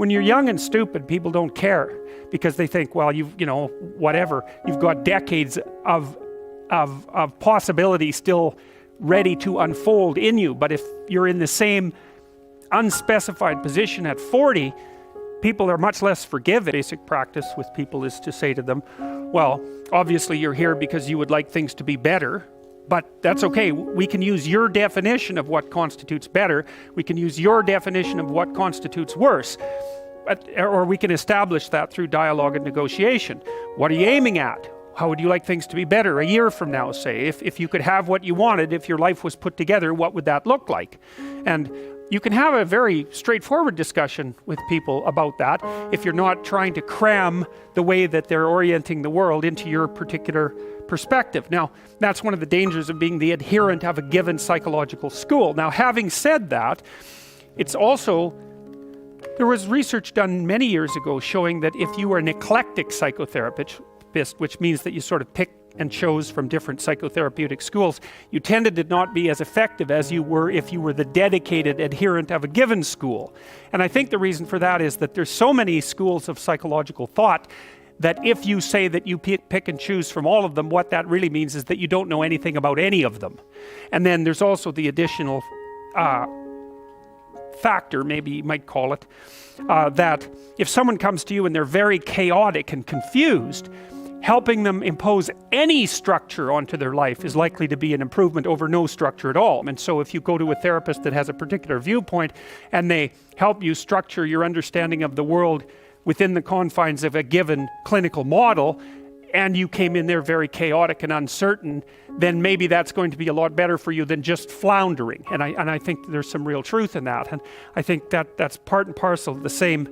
When you're young and stupid, people don't care because they think, well, whatever. You've got decades of possibility still ready to unfold in you. But if you're in the same unspecified position at 40, people are much less forgiving. Basic practice with people is to say to them, well, obviously you're here because you would like things to be better, but that's okay. We can use your definition of what constitutes better. We can use your definition of what constitutes worse. Or we can establish that through dialogue and negotiation. What are you aiming at? How would you like things to be better a year from now, say? If you could have what you wanted, if your life was put together, what would that look like? And you can have a very straightforward discussion with people about that if you're not trying to cram the way that they're orienting the world into your particular perspective. Now, that's one of the dangers of being the adherent of a given psychological school. Now, having said that, it's also, there was research done many years ago showing that if you were an eclectic psychotherapist, which means that you sort of pick and chose from different psychotherapeutic schools, you tended to not be as effective as you were if you were the dedicated adherent of a given school. And I think the reason for that is that there's so many schools of psychological thought that if you say that you pick and choose from all of them, what that really means is that you don't know anything about any of them. And then there's also the additional factor, maybe you might call it, that if someone comes to you and they're very chaotic and confused, helping them impose any structure onto their life is likely to be an improvement over no structure at all. And so if you go to a therapist that has a particular viewpoint and they help you structure your understanding of the world within the confines of a given clinical model, and you came in there very chaotic and uncertain, then maybe that's going to be a lot better for you than just floundering. And I think there's some real truth in that. And I think that's part and parcel of the same,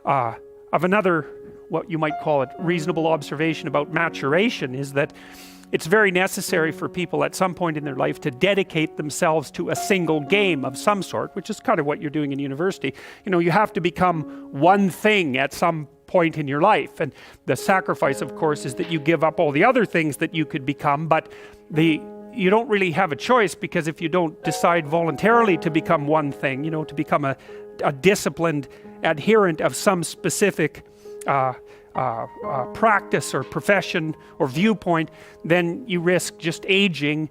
of another, what you might call it, reasonable observation about maturation, is that it's very necessary for people at some point in their life to dedicate themselves to a single game of some sort, which is kind of what you're doing in university. You have to become one thing at some point in your life. And the sacrifice, of course, is that you give up all the other things that you could become, but you don't really have a choice, because if you don't decide voluntarily to become one thing, to become a disciplined adherent of some specific practice or profession or viewpoint, then you risk just aging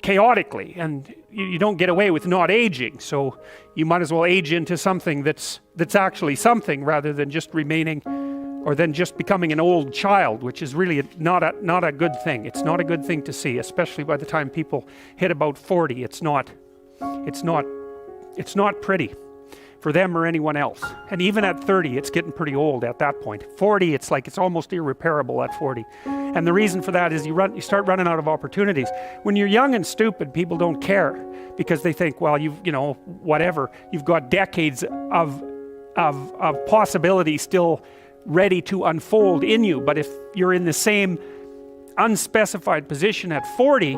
chaotically, and you don't get away with not aging. So you might as well age into something that's actually something, rather than just remaining, or then just becoming an old child, which is really not a good thing. It's not a good thing to see, especially by the time people hit about 40. It's not pretty for them or anyone else. And even at 30, it's getting pretty old at that point. 40, it's almost irreparable at 40. And the reason for that is you start running out of opportunities. When you're young and stupid, people don't care because they think, well, whatever. You've got decades of possibility still ready to unfold in you. But if you're in the same unspecified position at 40,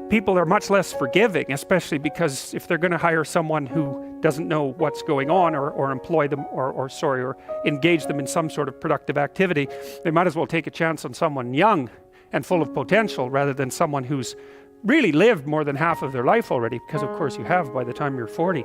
people are much less forgiving, especially because if they're going to hire someone who doesn't know what's going on, or employ them, or engage them in some sort of productive activity, they might as well take a chance on someone young and full of potential rather than someone who's really lived more than half of their life already, because of course you have by the time you're 40.